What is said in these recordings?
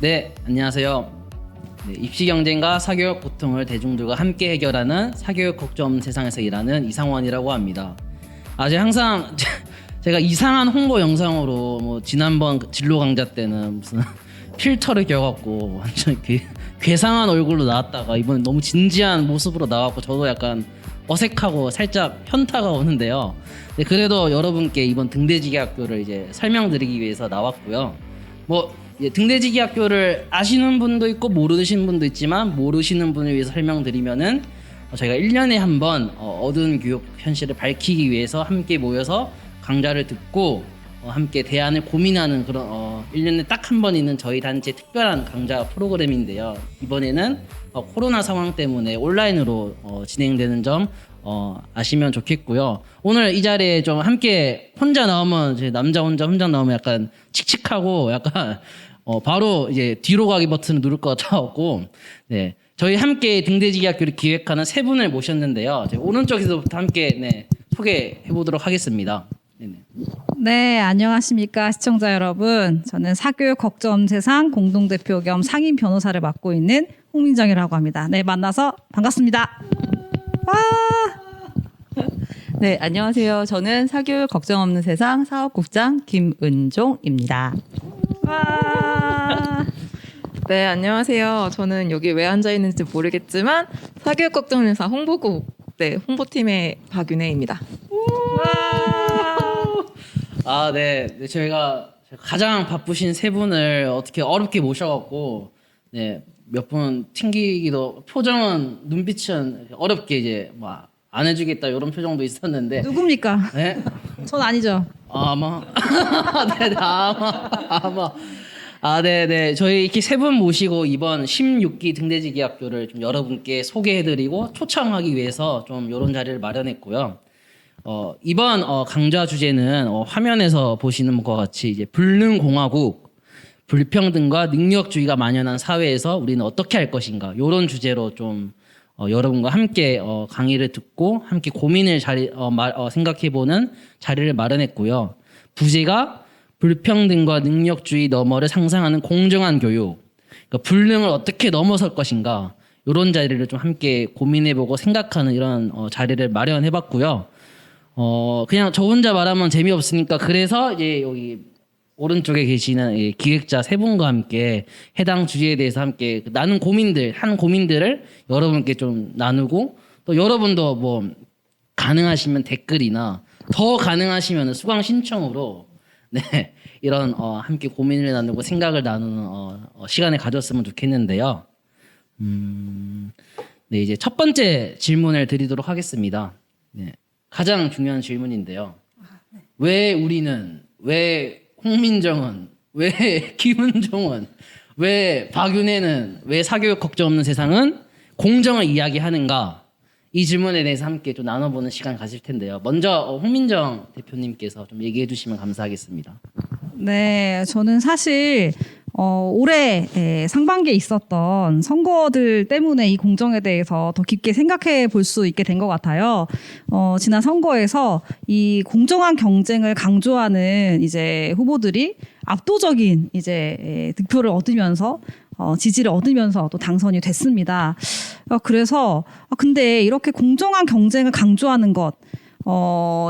네, 안녕하세요. 네, 입시 경쟁과 사교육 고통을 대중들과 함께 해결하는 사교육 걱정 세상에서 일하는 이상원이라고 합니다. 제가 항상 제가 이상한 홍보 영상으로 뭐 지난번 진로 강좌 때는 무슨 필터를 껴갖고 완전 괴상한 얼굴로 나왔다가 이번에 너무 진지한 모습으로 나왔고 저도 약간 어색하고 살짝 현타가 오는데요. 네, 그래도 여러분께 이번 등대지기 학교를 이제 설명드리기 위해서 나왔고요. 등대지기 학교를 아시는 분도 있고 모르시는 분도 있지만 모르시는 분을 위해서 설명드리면은 저희가 1년에 한 번 어두운 교육 현실을 밝히기 위해서 함께 모여서 강좌를 듣고 함께 대안을 고민하는 그런 1년에 딱 한 번 있는 저희 단체 특별한 강좌 프로그램인데요. 이번에는 코로나 상황 때문에 온라인으로 진행되는 점 아시면 좋겠고요. 오늘 이 자리에 좀 함께 혼자 나오면 제 남자 혼자 나오면 약간 칙칙하고 약간 바로 이제 뒤로 가기 버튼을 누를 것 같아갖고 네 저희 함께 등대지기 학교를 기획하는 세 분을 모셨는데요. 오른쪽에서부터 함께 소개해 보도록 하겠습니다. 네, 안녕하십니까 시청자 여러분. 저는 사교육 걱정 세상 공동대표 겸 상임 변호사를 맡고 있는 홍민정이라고 합니다. 네, 만나서 반갑습니다. 네, 안녕하세요. 저는 사교육 걱정 없는 세상 사업국장 김은종입니다. 네, 안녕하세요. 저는 여기 왜 앉아 있는지 모르겠지만 사교육 걱정 세상 홍보국 홍보팀의 박윤혜입니다. 네, 저희가 가장 바쁘신 세 분을 어떻게 어렵게 모셔갖고 몇 분 튕기기도 표정은 눈빛은 어렵게 이제 안 해주겠다 이런 표정도 있었는데 누굽니까? 네? 전 아니죠. 아마 네네 아마 네네 저희 이렇게 세 분 모시고 이번 16기 등대지기 학교를 좀 여러분께 소개해드리고 초청하기 위해서 좀 이런 자리를 마련했고요. 이번 강좌 주제는 화면에서 보시는 것과 같이 이제 불능공화국, 불평등과 능력주의가 만연한 사회에서 우리는 어떻게 할 것인가 이런 주제로 좀 여러분과 함께 강의를 듣고 함께 고민을 생각해보는 자리를 마련했고요. 부제가 불평등과 능력주의 너머를 상상하는 공정한 교육, 그러니까 불능을 어떻게 넘어설 것인가 이런 자리를 좀 함께 고민해보고 생각하는 이런 자리를 마련해봤고요. 그냥 저 혼자 말하면 재미없으니까 그래서 이제 여기 오른쪽에 계시는 기획자 세 분과 함께 해당 주제에 대해서 함께 나눈 고민들을 여러분께 좀 나누고 또 여러분도 뭐 가능하시면 댓글이나 더 가능하시면 수강 신청으로 이런 함께 고민을 나누고 생각을 나누는 시간을 가졌으면 좋겠는데요. 이제 첫 번째 질문을 드리도록 하겠습니다. 가장 중요한 질문인데요. 왜 우리는, 왜 홍민정은, 왜 김은종은, 왜 박윤혜는, 왜 사교육 걱정 없는 세상은 공정을 이야기하는가? 이 질문에 대해서 함께 좀 나눠보는 시간 가질 텐데요. 먼저 홍민정 대표님께서 좀 얘기해 주시면 감사하겠습니다. 네, 저는 사실 올해 상반기에 있었던 선거들 때문에 이 공정에 대해서 더 깊게 생각해 볼 수 있게 된 것 같아요. 지난 선거에서 이 공정한 경쟁을 강조하는 이제 후보들이 압도적인 이제 득표를 얻으면서 지지를 얻으면서 또 당선이 됐습니다. 그래서 근데 이렇게 공정한 경쟁을 강조하는 것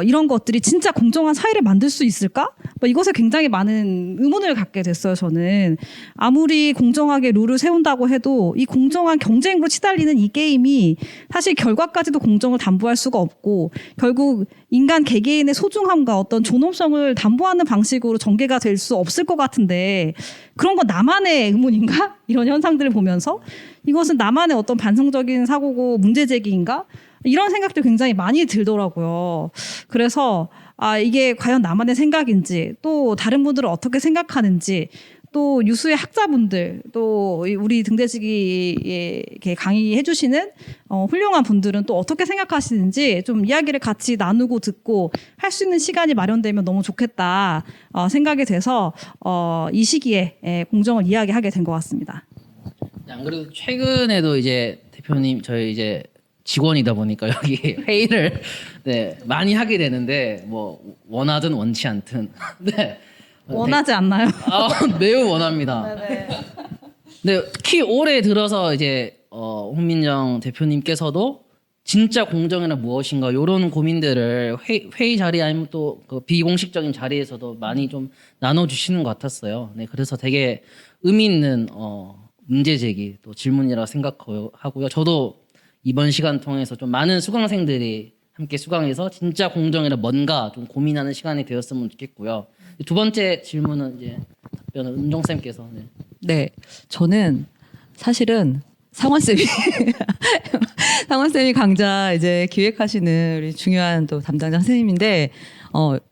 이런 것들이 진짜 공정한 사회를 만들 수 있을까? 이것에 굉장히 많은 의문을 갖게 됐어요, 저는. 아무리 공정하게 룰을 세운다고 해도 이 공정한 경쟁으로 치달리는 이 게임이 사실 결과까지도 공정을 담보할 수가 없고 결국 인간 개개인의 소중함과 어떤 존엄성을 담보하는 방식으로 전개가 될 수 없을 것 같은데 그런 건 나만의 의문인가? 이런 현상들을 보면서 이것은 나만의 어떤 반성적인 사고고 문제제기인가? 이런 생각도 굉장히 많이 들더라고요. 그래서 이게 과연 나만의 생각인지 또 다른 분들은 어떻게 생각하는지 또 유수의 학자분들 또 우리 등대지기에 강의해 주시는 훌륭한 분들은 또 어떻게 생각하시는지 좀 이야기를 같이 나누고 듣고 할 수 있는 시간이 마련되면 너무 좋겠다 생각이 돼서 이 시기에 공정을 이야기하게 된 것 같습니다. 안 그래도 최근에도 이제 대표님 저희 이제 직원이다 보니까 여기 회의를 많이 하게 되는데 뭐 원하든 원치 않든 원하지 않나요? 매우 원합니다. 근데 특히 올해 들어서 이제 홍민정 대표님께서도 진짜 공정이란 무엇인가 이런 고민들을 회의 자리 아니면 또 그 비공식적인 자리에서도 많이 좀 나눠주시는 것 같았어요. 네, 그래서 되게 의미 있는 문제 제기 또 질문이라고 생각하고요. 저도 이번 시간 통해서 좀 많은 수강생들이 함께 수강해서 진짜 공정이란 뭔가 좀 고민하는 시간이 되었으면 좋겠고요. 두 번째 질문은 이제 답변은 은종쌤께서. 네. 네, 저는 사실은 상원쌤이 상원쌤이 강좌 이제 기획하시는 우리 중요한 또 담당자 선생님인데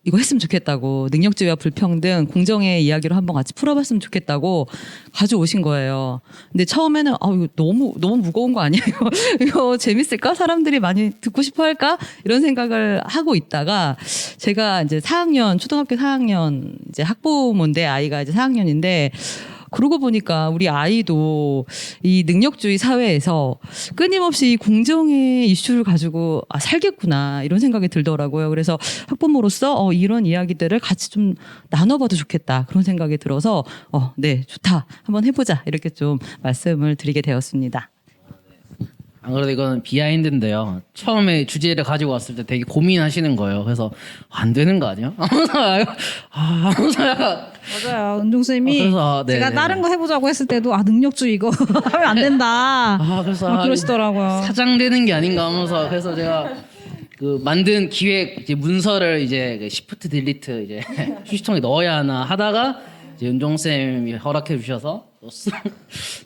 이거 했으면 좋겠다고 능력주의와 불평등 공정의 이야기로 한번 같이 풀어봤으면 좋겠다고 가져오신 거예요. 근데 처음에는 이거 너무 무거운 거 아니에요? 이거 재밌을까? 사람들이 많이 듣고 싶어할까? 이런 생각을 하고 있다가 제가 이제 4학년 초등학교 4학년 이제 학부모인데 아이가 이제 4학년인데. 그러고 보니까 우리 아이도 이 능력주의 사회에서 끊임없이 이 공정의 이슈를 가지고 살겠구나 이런 생각이 들더라고요. 그래서 학부모로서 이런 이야기들을 같이 좀 나눠봐도 좋겠다 그런 생각이 들어서 네 좋다 한번 해보자 이렇게 좀 말씀을 드리게 되었습니다. 안 그래도 이거는 비하인드인데요. 처음에 주제를 가지고 왔을 때 되게 고민하시는 거예요. 그래서 안 되는 거 아니야? 하면서 약간 맞아요. 은종쌤이 그래서, 제가 네네. 다른 거 해보자고 했을 때도 그냥 이거 하면 안 된다. 그래서 그러시더라고요. 사장되는 게 아닌가 하면서 그래서 제가 그 만든 기획 이제 문서를 이제 그 시프트 딜리트 이제 휴지통에 넣어야 하나 하다가 이제 은종쌤이 허락해 주셔서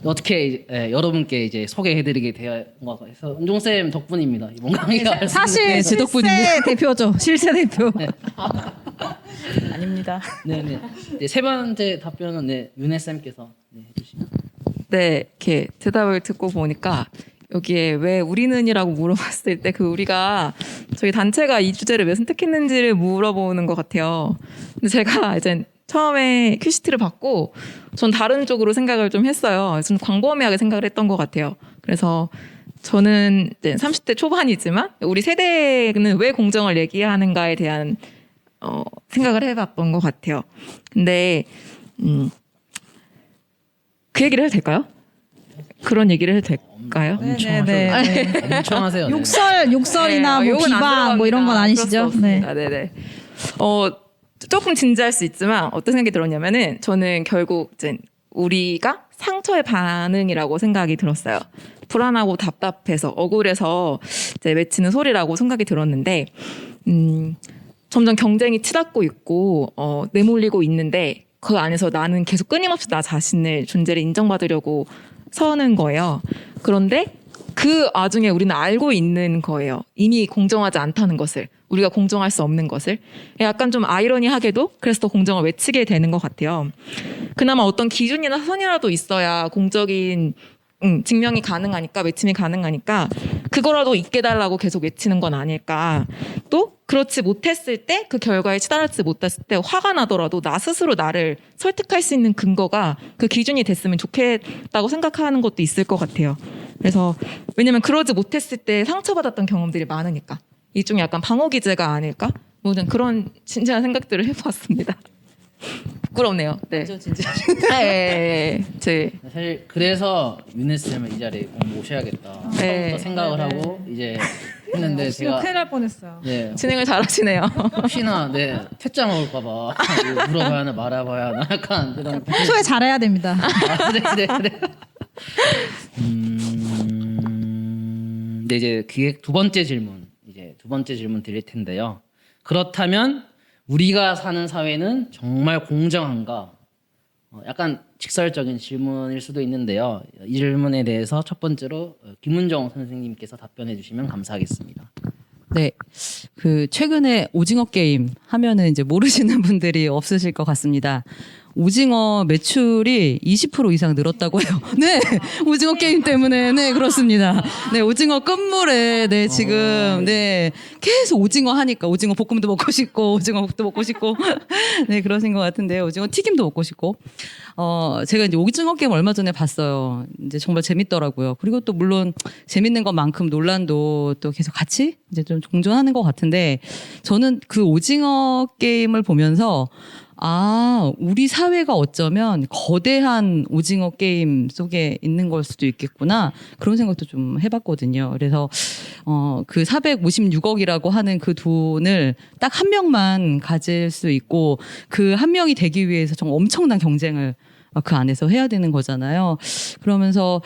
어떻게 여러분께 이제 소개해드리게 되어 해서 은종쌤 덕분입니다. 이번 강의가 사실 제 덕분입니다. 실세 대표죠. 실세 대표. 아닙니다. 네네. 네, 세 번째 답변은 윤혜쌤께서 해주시면. 네, 이렇게 대답을 듣고 보니까 여기에 왜 우리는이라고 물어봤을 때 그 우리가 저희 단체가 이 주제를 왜 선택했는지를 물어보는 것 같아요. 근데 제가 이제 처음에 큐시트를 받고 전 다른 쪽으로 생각을 좀 했어요. 좀 광범위하게 생각을 했던 것 같아요. 그래서 저는 이제 30대 초반이지만 우리 세대는 왜 공정을 얘기하는가에 대한 생각을 해봤던 것 같아요. 근데 그 얘기를 해도 될까요? 그런 얘기를 해도 될까요? 엄청 하세요. 욕설이나 네, 뭐 욕은 안 비방 뭐 이런 건 들어갑니다. 아니시죠? 그럴 수 없습니다. 네네. 조금 진지할 수 있지만 어떤 생각이 들었냐면은 저는 결국 이제 우리가 상처의 반응이라고 생각이 들었어요. 불안하고 답답해서 억울해서 이제 외치는 소리라고 생각이 들었는데 점점 경쟁이 치닫고 있고 내몰리고 있는데 그 안에서 나는 계속 끊임없이 나 자신의 존재를 인정받으려고 서는 거예요. 그런데 그 와중에 우리는 알고 있는 거예요. 이미 공정하지 않다는 것을. 우리가 공정할 수 없는 것을. 약간 좀 아이러니하게도 그래서 더 공정을 외치게 되는 것 같아요. 그나마 어떤 기준이나 선이라도 있어야 공적인 증명이 가능하니까 외침이 가능하니까 그거라도 있게 달라고 계속 외치는 건 아닐까. 또 그렇지 못했을 때 그 결과에 치달지 못했을 때 화가 나더라도 나 스스로 나를 설득할 수 있는 근거가 그 기준이 됐으면 좋겠다고 생각하는 것도 있을 것 같아요. 그래서 왜냐면 그러지 못했을 때 상처받았던 경험들이 많으니까 일종의 약간 방어 기제가 아닐까? 뭐 그런 진지한 생각들을 해보았습니다. 부끄럽네요. 네. 진짜. 네. 사실 그래서 윤혜쌤을 이 자리에 꼭 모셔야겠다. 네. 처음부터 생각을 하고 이제 했는데 제가 큰일 날 뻔했어요. 진행을 잘하시네요. 혹시나 퇴짜 먹을까봐 물어봐야 하나 말아봐야 하나 약간 그런. 평소에 잘해야 됩니다. 네. 네, 이제 기획 두 번째 질문 드릴 텐데요. 그렇다면 우리가 사는 사회는 정말 공정한가? 약간 직설적인 질문일 수도 있는데요. 이 질문에 대해서 첫 번째로 김은정 선생님께서 답변해 주시면 감사하겠습니다. 네. 최근에 오징어 게임 하면은 이제 모르시는 분들이 없으실 것 같습니다. 오징어 매출이 20% 이상 늘었다고 해요. 네. 오징어 게임 때문에. 네, 그렇습니다. 네, 오징어 끝물에 지금 계속 오징어 하니까 오징어 볶음도 먹고 싶고 오징어 국도 먹고 싶고 네, 그러신 것 같은데요. 오징어 튀김도 먹고 싶고. 제가 이제 오징어 게임 얼마 전에 봤어요. 이제 정말 재밌더라고요. 그리고 또 물론 재밌는 것만큼 논란도 또 계속 같이 이제 좀 공존하는 것 같은데 저는 그 오징어 게임을 보면서 우리 사회가 어쩌면 거대한 오징어 게임 속에 있는 걸 수도 있겠구나. 그런 생각도 좀 해봤거든요. 그래서, 그 456억이라고 하는 그 돈을 딱 한 명만 가질 수 있고, 그 한 명이 되기 위해서 정말 엄청난 경쟁을 그 안에서 해야 되는 거잖아요. 그러면서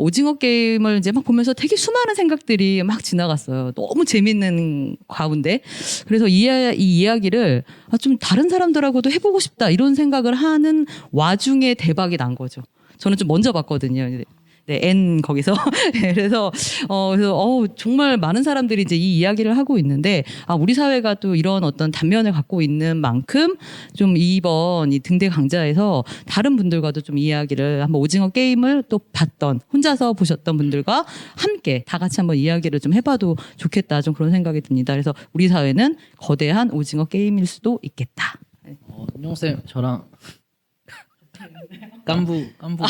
오징어 게임을 이제 막 보면서 되게 수많은 생각들이 막 지나갔어요. 너무 재밌는 가운데. 그래서 이 이야기를 좀 다른 사람들하고도 해보고 싶다 이런 생각을 하는 와중에 대박이 난 거죠. 저는 좀 먼저 봤거든요. 네, N 거기서. 그래서 정말 많은 사람들이 이제 이 이야기를 하고 있는데, 우리 사회가 또 이런 어떤 단면을 갖고 있는 만큼 좀 이번 이 등대 강좌에서 다른 분들과도 좀 이야기를 한번 오징어 게임을 또 봤던, 혼자서 보셨던 분들과 함께 다 같이 한번 이야기를 좀 해봐도 좋겠다. 좀 그런 생각이 듭니다. 그래서 우리 사회는 거대한 오징어 게임일 수도 있겠다. 윤종쌤 저랑 깐부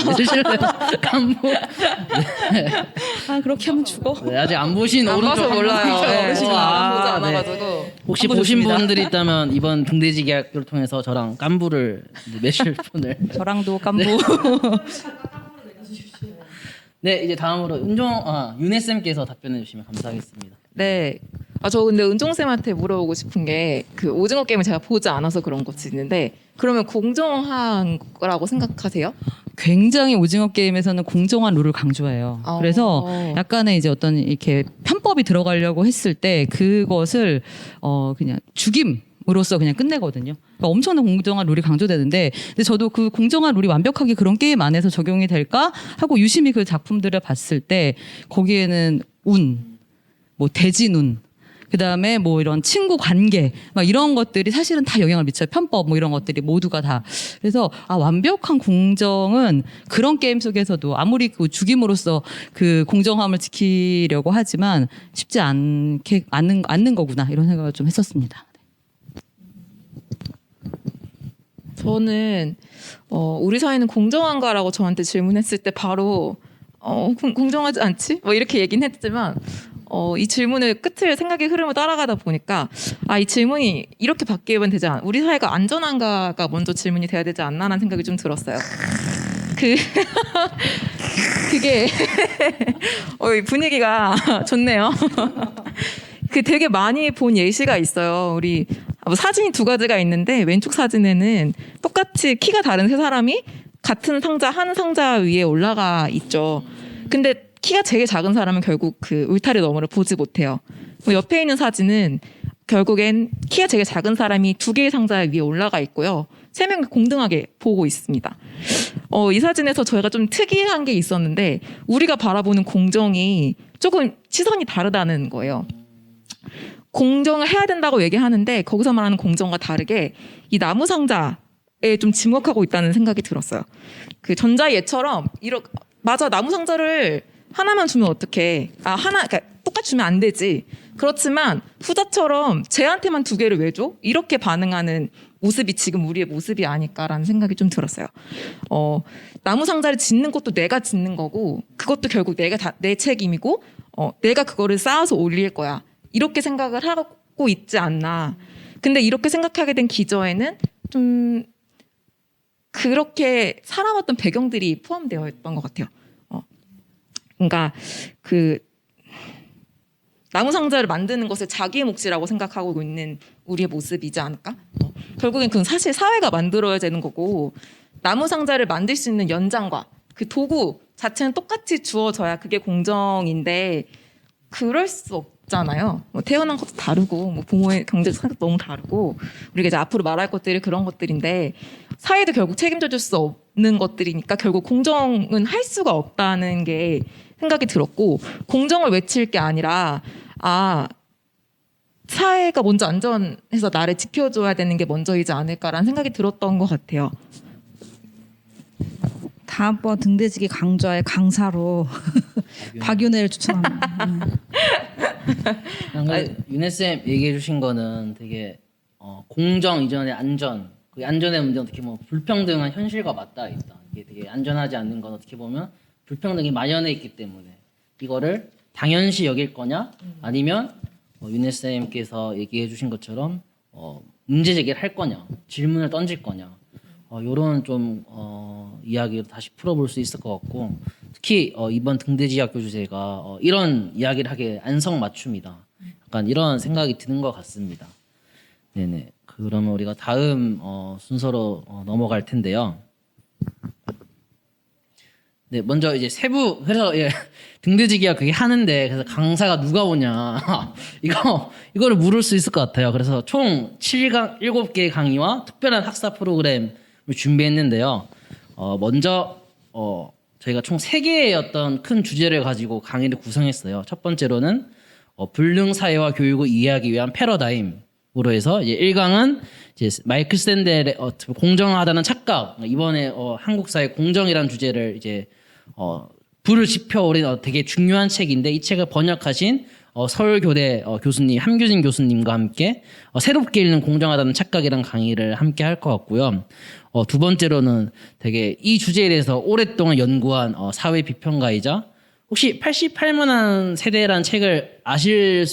해주실래요? 깐부. 그렇게 하면 죽어. 네, 아직 안 보신 안 오른쪽 봐서 몰라요. 어르신 보지 않아가지고. 혹시 깐부 보신 좋습니다. 분들이 있다면 이번 등대지 계약을 통해서 저랑 깐부를 매실 분을. 저랑도 깐부. 네, 이제 다음으로 윤혜쌤께서 답변해 주시면 감사하겠습니다. 네. 저 근데 은종쌤한테 물어보고 싶은 게 그 오징어 게임을 제가 보지 않아서 그런 것이 있는데 그러면 공정한 거라고 생각하세요? 굉장히 오징어 게임에서는 공정한 룰을 강조해요. 그래서 약간의 이제 어떤 이렇게 편법이 들어가려고 했을 때 그것을 그냥 죽임으로써 그냥 끝내거든요. 그러니까 엄청난 공정한 룰이 강조되는데, 근데 저도 그 공정한 룰이 완벽하게 그런 게임 안에서 적용이 될까 하고 유심히 그 작품들을 봤을 때 거기에는 대진운, 그다음에 이런 친구 관계 막 이런 것들이 사실은 다 영향을 미쳐요. 편법 이런 것들이 모두가 다. 그래서 완벽한 공정은 그런 게임 속에서도 아무리 그 죽임으로써 그 공정함을 지키려고 하지만 쉽지 않는 거구나 이런 생각을 좀 했었습니다. 저는 우리 사회는 공정한가라고 저한테 질문했을 때 바로 공정하지 않지? 이렇게 얘기는 했지만 이 질문을 끝을 생각의 흐름을 따라가다 보니까 이 질문이 이렇게 바뀌면 되지 않아? 우리 사회가 안전한가가 먼저 질문이 돼야 되지 않나라는 생각이 좀 들었어요. 그게 분위기가 좋네요. 되게 많이 본 예시가 있어요. 우리 사진이 두 가지가 있는데 왼쪽 사진에는 똑같이 키가 다른 세 사람이 같은 한 상자 위에 올라가 있죠. 근데 키가 제일 작은 사람은 결국 그 울타리 너머를 보지 못해요. 옆에 있는 사진은 결국엔 키가 제일 작은 사람이 두 개의 상자 위에 올라가 있고요. 세 명이 공등하게 보고 있습니다. 이 사진에서 저희가 좀 특이한 게 있었는데 우리가 바라보는 공정이 조금 시선이 다르다는 거예요. 공정을 해야 된다고 얘기하는데 거기서 말하는 공정과 다르게 이 나무 상자에 좀 집목하고 있다는 생각이 들었어요. 그 전자예처럼 맞아, 나무 상자를 하나만 주면 어떡해. 그러니까 똑같이 주면 안 되지. 그렇지만 후자처럼 쟤한테만 두 개를 왜 줘? 이렇게 반응하는 모습이 지금 우리의 모습이 아닐까라는 생각이 좀 들었어요. 나무 상자를 짓는 것도 내가 짓는 거고 그것도 결국 내 책임이고 내가 그거를 쌓아서 올릴 거야. 이렇게 생각을 하고 있지 않나. 근데 이렇게 생각하게 된 기저에는 좀 그렇게 살아왔던 배경들이 포함되어 있던 것 같아요. 그러니까 그 나무 상자를 만드는 것을 자기의 몫이라고 생각하고 있는 우리의 모습이지 않을까? 결국엔 그건 사실 사회가 만들어야 되는 거고 나무 상자를 만들 수 있는 연장과 그 도구 자체는 똑같이 주어져야 그게 공정인데 그럴 수 없잖아요. 태어난 것도 다르고 부모의 경제적 상황도 너무 다르고 우리가 이제 앞으로 말할 것들이 그런 것들인데 사회도 결국 책임져 줄 수 없는 것들이니까 결국 공정은 할 수가 없다는 게 생각이 들었고 공정을 외칠 게 아니라 사회가 먼저 안전해서 나를 지켜줘야 되는 게 먼저이지 않을까라는 생각이 들었던 것 같아요. 다음번 등대지기 강좌의 강사로 박윤혜를 추천합니다. 윤혜쌤 얘기해 주신 거는 되게 공정 이전의 안전, 그 안전의 문제는 어떻게 보면 불평등한 현실과 맞닿아 있다. 이게 되게 안전하지 않는 건 어떻게 보면 불평등이 만연해 있기 때문에 이거를 당연시 여길 거냐 아니면 윤혜쌤께서 얘기해 주신 것처럼 문제 제기를 할 거냐, 질문을 던질 거냐, 요런 좀 이야기를 다시 풀어볼 수 있을 것 같고, 특히 이번 등대지학교 주제가 이런 이야기를 하기에 안성맞춤이다. 약간 이런 생각이 드는 것 같습니다. 네네. 그러면 우리가 다음 순서로 넘어갈 텐데요. 네, 먼저 이제 세부, 그래서 예, 등대지기가 그게 하는데, 그래서 강사가 누가 오냐. 이거를 물을 수 있을 것 같아요. 그래서 총 7개의 강의와 특별한 학사 프로그램을 준비했는데요. 먼저, 저희가 총 3개의 어떤 큰 주제를 가지고 강의를 구성했어요. 첫 번째로는, 불능 사회와 교육을 이해하기 위한 패러다임으로 해서, 이제 1강은 이제 마이클 샌델의 공정하다는 착각, 이번에 한국 사회 공정이라는 주제를 이제 불을 지펴오린 되게 중요한 책인데, 이 책을 번역하신 서울교대 교수님 함규진 교수님과 함께 새롭게 읽는 공정하다는 착각이라는 강의를 함께 할 것 같고요. 두 번째로는 되게 이 주제에 대해서 오랫동안 연구한 사회 비평가이자 혹시 88만한 세대라는 책을 아시는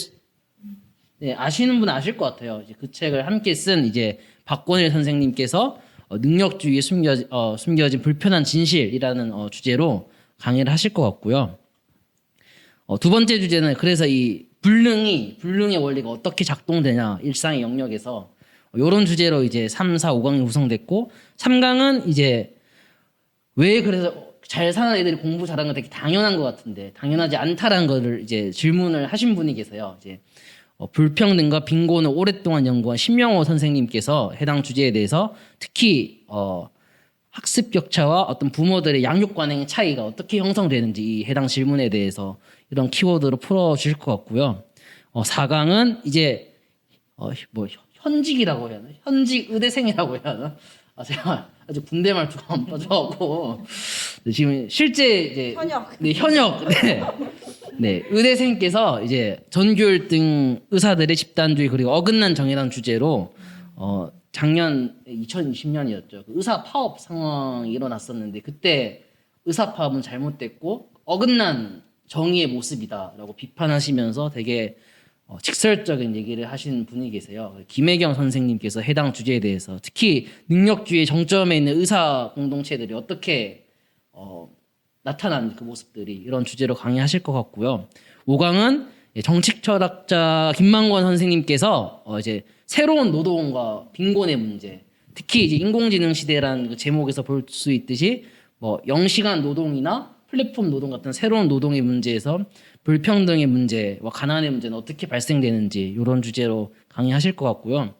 분은 아실 것 같아요. 이제 그 책을 함께 쓴 이제 박권일 선생님께서 능력주의에 숨겨진 불편한 진실이라는 주제로 강의를 하실 것 같고요. 두 번째 주제는 그래서 이 불능의 원리가 어떻게 작동되냐, 일상의 영역에서 이런 주제로 이제 3, 4, 5강이 구성됐고, 3강은 이제 왜 그래서 잘 사는 애들이 공부 잘하는 건 되게 당연한 것 같은데 당연하지 않다라는 거를 이제 질문을 하신 분이 계세요. 이제 불평등과 빈곤을 오랫동안 연구한 신명호 선생님께서 해당 주제에 대해서 특히 학습 격차와 어떤 부모들의 양육 관행의 차이가 어떻게 형성되는지 이 해당 질문에 대해서 이런 키워드로 풀어주실 것 같고요. 4강은 이제 뭐 현직이라고 해야 하나? 현직 의대생이라고 해야 하나? 제가 아주 군대 말투가 안 빠져갖고 지금 실제 이제 현역 네, 의대생께서 이제 전교일 등 의사들의 집단주의 그리고 어긋난 정의라는 주제로 작년 2020년이었죠. 의사 파업 상황이 일어났었는데 그때 의사 파업은 잘못됐고 어긋난 정의의 모습이다라고 비판하시면서 되게 직설적인 얘기를 하신 분이 계세요. 김혜경 선생님께서 해당 주제에 대해서 특히 능력주의 정점에 있는 의사 공동체들이 어떻게 나타난 그 모습들이 이런 주제로 강의하실 것 같고요. 5강은 정책 철학자 김만권 선생님께서 이제 새로운 노동과 빈곤의 문제, 특히 이제 인공지능 시대라는 그 제목에서 볼 수 있듯이 뭐 영시간 노동이나 플랫폼 노동 같은 새로운 노동의 문제에서 불평등의 문제와 가난의 문제는 어떻게 발생되는지 이런 주제로 강의하실 것 같고요.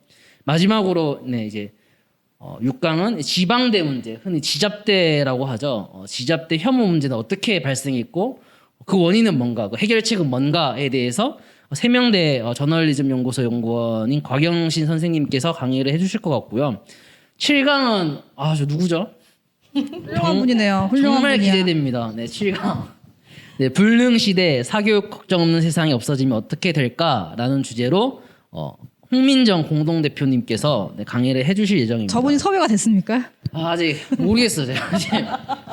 마지막으로 네 이제 6강은 지방대 문제, 흔히 지잡대라고 하죠. 지잡대 혐오 문제는 어떻게 발생했고 그 원인은 뭔가, 그 해결책은 뭔가에 대해서 세명대 저널리즘 연구소 연구원인 곽영신 선생님께서 강의를 해주실 것 같고요. 7강은 저 누구죠? 훌륭한 분이네요. 훌륭한 정말 분이야. 기대됩니다. 네, 7강. 네, 불능 시대 사교육 걱정 없는 세상이 없어지면 어떻게 될까라는 주제로 홍민정 공동대표님께서 네, 강의를 해주실 예정입니다. 저분이 섭외가 됐습니까? 아직 모르겠어요. 제가 지금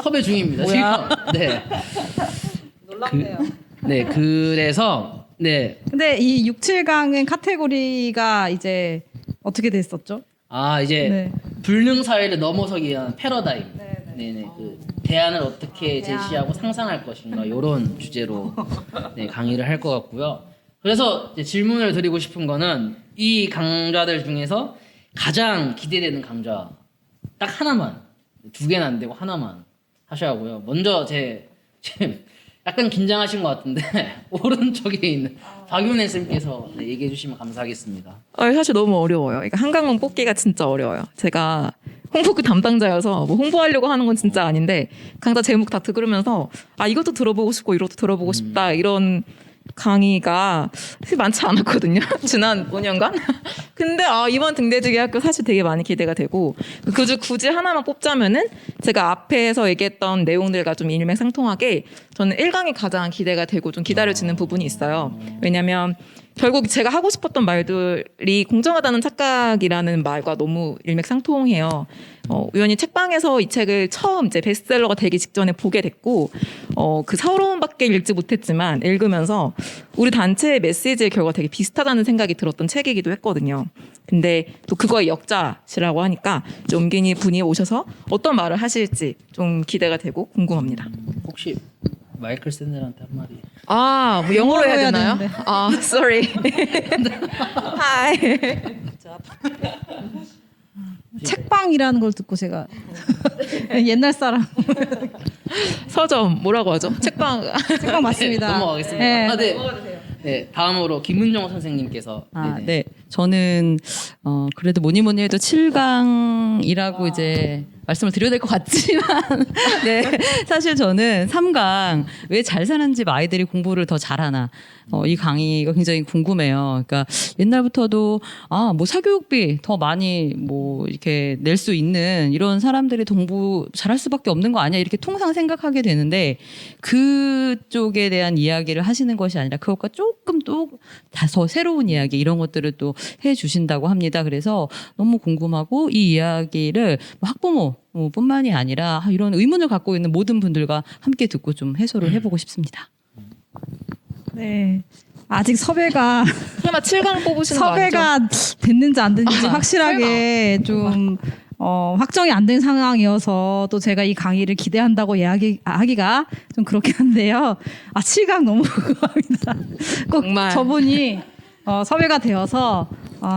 섭외 중입니다. 뭐야? 지금. 네. 놀랍네요. 네, 그래서 네. 근데 이 6, 7강은 카테고리가 이제 어떻게 됐었죠? 이제 네. 불능 사회를 넘어서기 위한 패러다임. 네네. 그 대안을 어떻게 제시하고 상상할 것인가 이런 주제로 네, 강의를 할 것 같고요. 그래서 이제 질문을 드리고 싶은 거는 이 강좌들 중에서 가장 기대되는 강좌 딱 하나만, 2개는 안 되고 하나만 하셔야 하고요. 먼저 지금 약간 긴장하신 것 같은데 오른쪽에 있는 박윤혜 쌤께서 네, 얘기해 주시면 감사하겠습니다. 사실 너무 어려워요. 이거 한강문 뽑기가 진짜 어려워요. 제가 홍보부 담당자여서 뭐 홍보하려고 하는 건 진짜 아닌데 강좌 제목 다 들으면서 이것도 들어보고 싶고 이것도 들어보고 싶다 이런 강의가 사실 많지 않았거든요. 지난 5년간. 근데 이번 등대지기 학교 사실 되게 많이 기대가 되고 그중 굳이 하나만 뽑자면은 제가 앞에서 얘기했던 내용들과 좀 일맥상통하게 저는 1강이 가장 기대가 되고 좀 기다려지는 부분이 있어요. 왜냐면 결국 제가 하고 싶었던 말들이 공정하다는 착각이라는 말과 너무 일맥상통해요. 우연히 책방에서 이 책을 처음 이제 베스트셀러가 되기 직전에 보게 됐고, 그 서론밖에 읽지 못했지만 읽으면서 우리 단체의 메시지의 결과 되게 비슷하다는 생각이 들었던 책이기도 했거든요. 근데 또 그거의 역자시라고 하니까 이제 옴기니 분이 오셔서 어떤 말을 하실지 좀 기대가 되고 궁금합니다. 혹시 마이클 샌델한테 한마디. 아, 뭐 영어로 해야 해야 되나요? 되는데. 아, sorry. 하이. 책방이라는 걸 듣고 제가 옛날 사람 서점 뭐라고 하죠? 책방. 책방 맞습니다. 네, 넘어가겠습니다. 네. 아, 네. 네, 다음으로 김은정 선생님께서. 아, 네네. 네. 저는 그래도 뭐니 뭐니 해도 7강이라고 이제 말씀을 드려야 될 것 같지만 네. 사실 저는 3강 왜 잘 사는 집 아이들이 공부를 더 잘하나 이 강의가 굉장히 궁금해요. 그러니까 옛날부터도 뭐 사교육비 더 많이 뭐 이렇게 낼 수 있는 이런 사람들이 공부 잘할 수밖에 없는 거 아니야 이렇게 통상 생각하게 되는데 그쪽에 대한 이야기를 하시는 것이 아니라 그것과 조금 또 더 새로운 이야기 이런 것들을 또 해주신다고 합니다. 그래서 너무 궁금하고 이 이야기를 학부모 뿐만이 아니라 이런 의문을 갖고 있는 모든 분들과 함께 듣고 좀 해소를 해보고 싶습니다. 네. 아직 섭외가 설마 7강 뽑으시는 거 아니죠? 섭외가 됐는지 안 됐는지 확실하게 좀 확정이 안 된 상황이어서 또 제가 이 강의를 기대한다고 이야기하기가 좀 그렇긴 한데요. 7강 너무 궁금합니다. 꼭 정말. 저분이 섭외가 되어서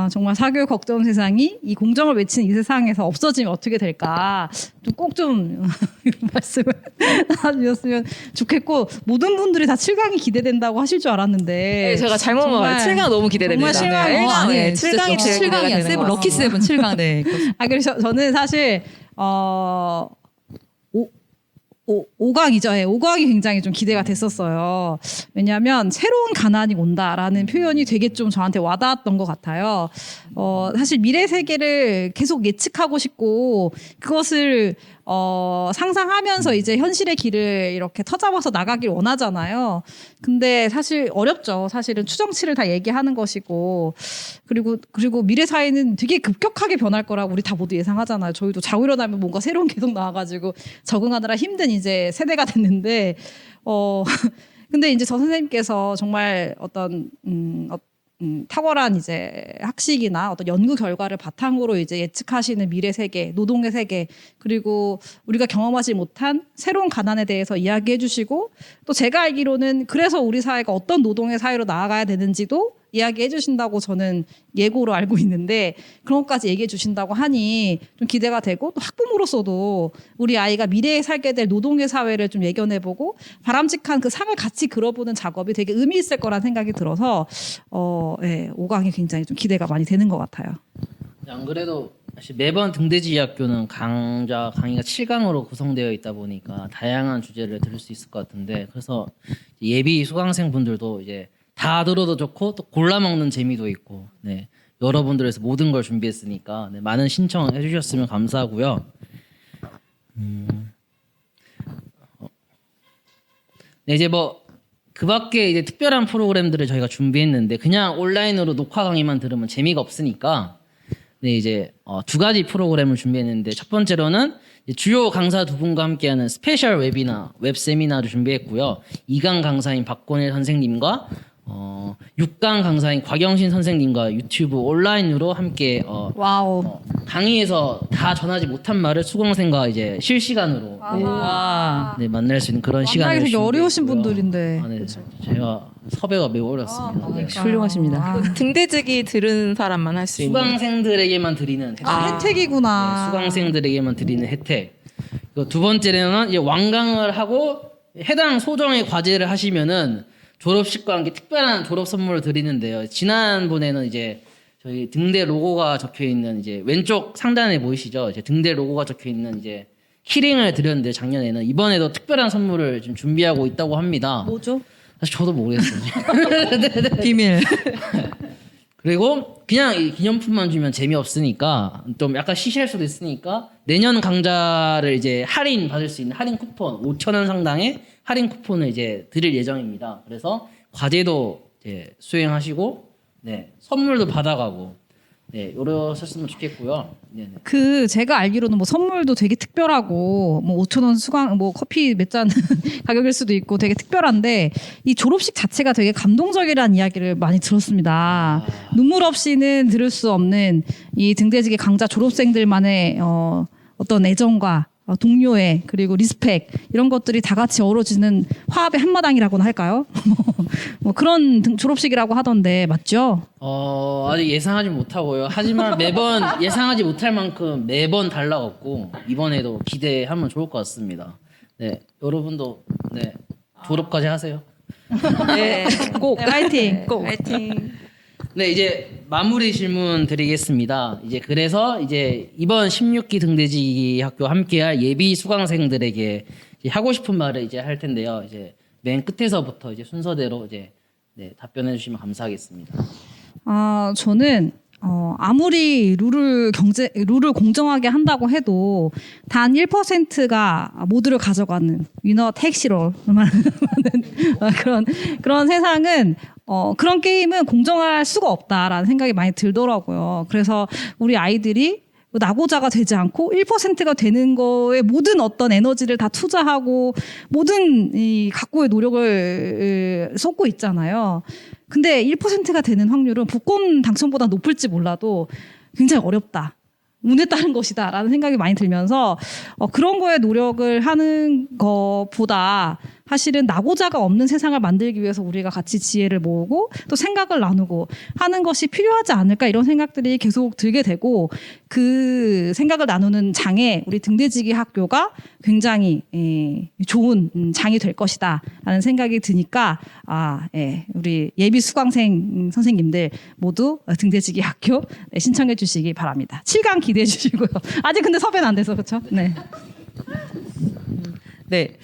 정말 사교육 걱정 세상이 이 공정을 외치는 이 세상에서 없어지면 어떻게 될까 꼭 좀 말씀을 나눠주셨으면 좋겠고 모든 분들이 다 7강이 기대된다고 하실 줄 알았는데 네, 제가 잘못 먹어요. 7강 너무 기대됩니다. 정말 실망. 네, 7강이 제일 기대가 7강이야. 되는 세븐 것 럭키 같아요. 세븐 7강 네. 그래서 저는 사실 5강이죠. 네, 5강이 굉장히 좀 기대가 됐었어요. 왜냐하면 새로운 가난이 온다라는 표현이 되게 좀 저한테 와닿았던 것 같아요. 사실 미래 세계를 계속 예측하고 싶고 그것을 상상하면서 이제 현실의 길을 이렇게 터잡아서 나가길 원하잖아요. 근데 사실 어렵죠. 사실은 추정치를 다 얘기하는 것이고 그리고 미래 사회는 되게 급격하게 변할 거라고 우리 다 모두 예상하잖아요. 저희도 자고 일어나면 뭔가 새로운 게 계속 나와가지고 적응하느라 힘든 이제 세대가 됐는데 근데 이제 저 선생님께서 정말 어떤 탁월한 이제 학식이나 어떤 연구 결과를 바탕으로 이제 예측하시는 미래 세계, 노동의 세계, 그리고 우리가 경험하지 못한 새로운 가난에 대해서 이야기해 주시고 또 제가 알기로는 그래서 우리 사회가 어떤 노동의 사회로 나아가야 되는지도 이야기해 주신다고 저는 예고로 알고 있는데 그런 것까지 얘기해 주신다고 하니 좀 기대가 되고 또 학부모로서도 우리 아이가 미래에 살게 될 노동의 사회를 좀 예견해보고 바람직한 그 상을 같이 그려보는 작업이 되게 의미 있을 거란 생각이 들어서 5강이 굉장히 좀 기대가 많이 되는 것 같아요. 안 그래도 사실 매번 등대지 학교는 강의가 7강으로 구성되어 있다 보니까 다양한 주제를 들을 수 있을 것 같은데 그래서 예비 수강생 분들도 이제 다 들어도 좋고 또 골라 먹는 재미도 있고 네 여러분들에서 모든 걸 준비했으니까 네, 많은 신청해 주셨으면 감사하고요. 네 이제 뭐 그밖에 이제 특별한 프로그램들을 저희가 준비했는데 그냥 온라인으로 녹화 강의만 들으면 재미가 없으니까 네 이제 2가지 프로그램을 준비했는데 첫 번째로는 주요 강사 2분과 함께하는 스페셜 웨비나 웹 세미나를 준비했고요. 2강 강사인 박권일 선생님과 6강 강사인 곽영신 선생님과 유튜브 온라인으로 함께 와우. 강의에서 다 전하지 못한 말을 수강생과 이제 실시간으로 네, 만날 수 있는 그런 시간을 만나기 되게 준비했고요. 어려우신 분들인데. 네, 제가 섭외가 매우 어렵습니다. 네. 훌륭하십니다. 등대지기 들은 사람만 할 수 있는. 수강생들에게만 드리는 혜택. 혜택이구나. 네, 수강생들에게만 드리는 혜택. 그리고 두 번째는 이제 완강을 하고 해당 소정의 과제를 하시면은 졸업식과 함께 특별한 졸업 선물을 드리는데요. 지난번에는 이제 저희 등대 로고가 적혀 있는 이제 왼쪽 상단에 보이시죠? 이제 등대 로고가 적혀 있는 이제 키링을 드렸는데 작년에는 이번에도 특별한 선물을 좀 준비하고 있다고 합니다. 뭐죠? 사실 저도 모르겠어요. 비밀. 그리고 그냥 이 기념품만 주면 재미없으니까 좀 약간 시시할 수도 있으니까 내년 강좌를 이제 할인 받을 수 있는 할인 쿠폰 5,000원 상당의 할인 쿠폰을 이제 드릴 예정입니다. 그래서 과제도 이제 수행하시고 네, 선물도 받아가고 네, 이러셨으면 좋겠고요. 네, 네. 그 제가 알기로는 뭐 선물도 되게 특별하고 뭐 5,000원 수강 뭐 커피 몇 잔 가격일 수도 있고 되게 특별한데 이 졸업식 자체가 되게 감동적이라는 이야기를 많이 들었습니다. 눈물 없이는 들을 수 없는 이 등대지기 강좌 졸업생들만의 어떤 애정과 동료애 그리고 리스펙 이런 것들이 다 같이 어우러지는 화합의 한마당이라고나 할까요? 뭐 그런 졸업식이라고 하던데 맞죠? 아직 예상하지 못하고요. 하지만 매번 예상하지 못할 만큼 매번 달라갔고 이번에도 기대하면 좋을 것 같습니다. 네, 여러분도 네 졸업까지 하세요. 네. 꼭 파이팅. 꼭 화이팅. 네, 이제 마무리 질문 드리겠습니다. 이제 그래서 이제 이번 16기 등대지기 학교 함께할 예비 수강생들에게 이제 하고 싶은 말을 이제 할 텐데요. 이제 맨 끝에서부터 이제 순서대로 이제 네, 답변해 주시면 감사하겠습니다. 저는 아무리 룰을 공정하게 한다고 해도 단 1%가 모두를 가져가는 위너 택시로 그런 세상은 그런 게임은 공정할 수가 없다라는 생각이 많이 들더라고요. 그래서 우리 아이들이 낙오자가 되지 않고 1%가 되는 거에 모든 어떤 에너지를 다 투자하고 모든 이 각고의 노력을 쏟고 있잖아요. 근데 1%가 되는 확률은 복권 당첨보다 높을지 몰라도 굉장히 어렵다. 운에 따른 것이다라는 생각이 많이 들면서 그런 거에 노력을 하는 것보다 사실은 낙오자가 없는 세상을 만들기 위해서 우리가 같이 지혜를 모으고 또 생각을 나누고 하는 것이 필요하지 않을까 이런 생각들이 계속 들게 되고 그 생각을 나누는 장에 우리 등대지기 학교가 굉장히 좋은 장이 될 것이다라는 생각이 드니까 우리 예비 수강생 선생님들 모두 등대지기 학교 신청해 주시기 바랍니다. 7강 기대해 주시고요. 아직 근데 섭외는 안 돼서 그렇죠? 네. 네,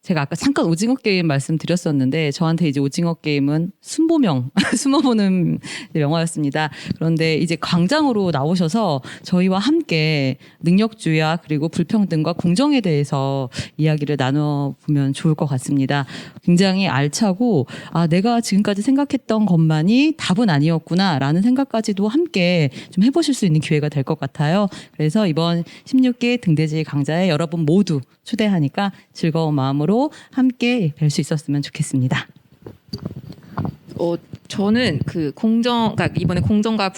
제가 아까 잠깐 오징어 게임 말씀드렸었는데 저한테 이제 오징어 게임은 순보명, 숨어보는 영화였습니다. 그런데 이제 광장으로 나오셔서 저희와 함께 능력주의와 그리고 불평등과 공정에 대해서 이야기를 나눠보면 좋을 것 같습니다. 굉장히 알차고 내가 지금까지 생각했던 것만이 답은 아니었구나라는 생각까지도 함께 좀 해보실 수 있는 기회가 될 것 같아요. 그래서 이번 16기 등대지 강좌에 여러분 모두 초대하니까 즐거운 마음으로 함께 뵐 수 있었으면 좋겠습니다. 저는 그러니까 이번에 공정과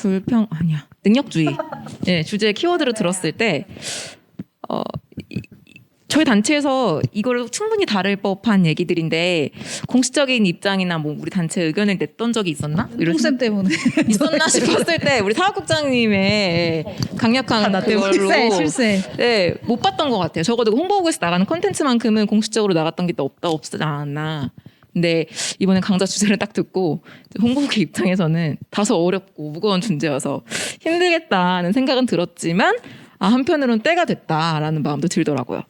능력주의 주제 키워드를 들었을 때 저희 단체에서 이걸 충분히 다룰 법한 얘기들인데 공식적인 입장이나 뭐 우리 단체 의견을 냈던 적이 있었나? 홍쌤 때문에 있었나 싶었을 때 우리 사학국장님의 강력한 그걸로 실세. 못 봤던 것 같아요. 적어도 홍보국에서 나가는 콘텐츠만큼은 공식적으로 나갔던 게 없지 않았나. 근데 이번에 강좌 주제를 딱 듣고 홍보국의 입장에서는 다소 어렵고 무거운 문제여서 힘들겠다는 생각은 들었지만 한편으로는 때가 됐다라는 마음도 들더라고요.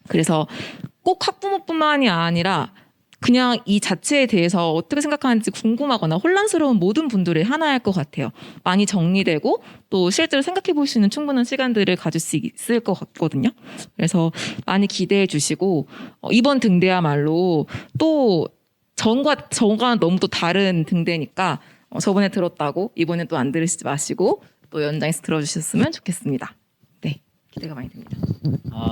그래서 꼭 학부모뿐만이 아니라 그냥 이 자체에 대해서 어떻게 생각하는지 궁금하거나 혼란스러운 모든 분들이 하나일 것 같아요. 많이 정리되고 또 실제로 생각해 볼 수 있는 충분한 시간들을 가질 수 있을 것 같거든요. 그래서 많이 기대해 주시고 이번 등대야말로 또 전과 너무 또 다른 등대니까 저번에 들었다고 이번에 또 안 들으시지 마시고 또 연장해서 들어주셨으면 좋겠습니다. 네, 기대가 많이 됩니다.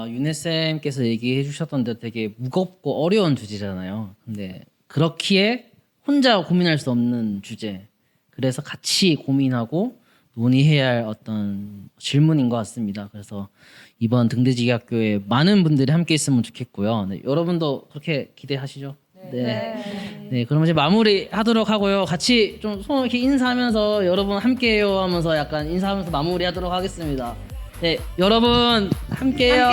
윤혜쌤께서 얘기해 주셨던 대로 되게 무겁고 어려운 주제잖아요. 근데 그렇기에 혼자 고민할 수 없는 주제. 그래서 같이 고민하고 논의해야 할 어떤 질문인 것 같습니다. 그래서 이번 등대지기 학교에 많은 분들이 함께 있으면 좋겠고요. 네, 여러분도 그렇게 기대하시죠? 네, 그럼 이제 마무리 하도록 하고요. 같이 좀 손 이렇게 인사하면서 여러분 함께해요 하면서 약간 인사하면서 마무리 하도록 하겠습니다. 네, 여러분 함께해요.